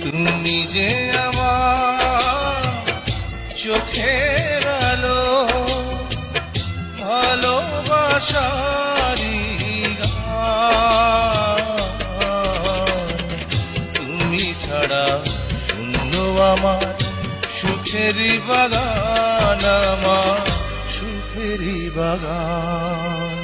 তুমি যে আমার চোখের আলো, ভালোবাসারি গান। তুমি ছাড়া শূন্য আমার সুখেরই বাগান, আমার সুখেরই বাগান।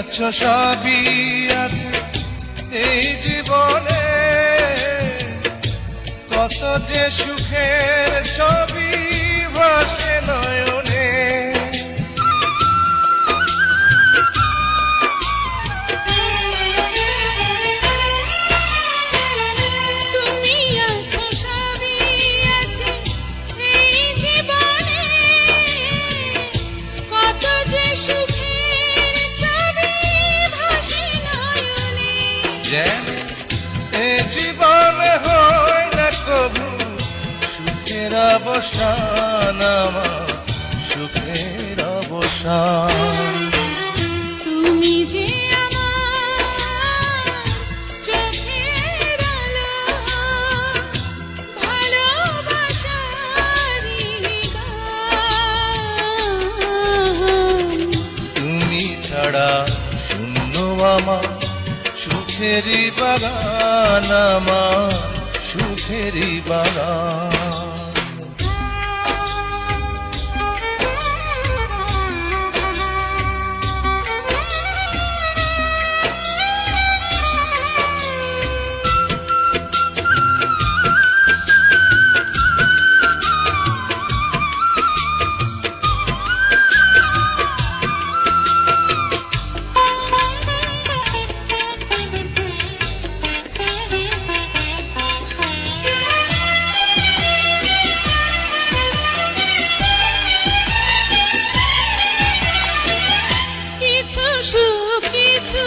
আছো সবই আছে এই জীবনে, কত যে সুখের ছবি ভাসে নয়নে। এ জীবনে হয় না কবু সুখের অবসান, আমার সুখের অবসান। তুমি যে আমার চোখের আলো, ভালোবাসারি গান। তুমি ছাড়া শূন্য আমার সুখেরই বাগান, আমার সুখেরই বাগান। কিছু সুখ কিছু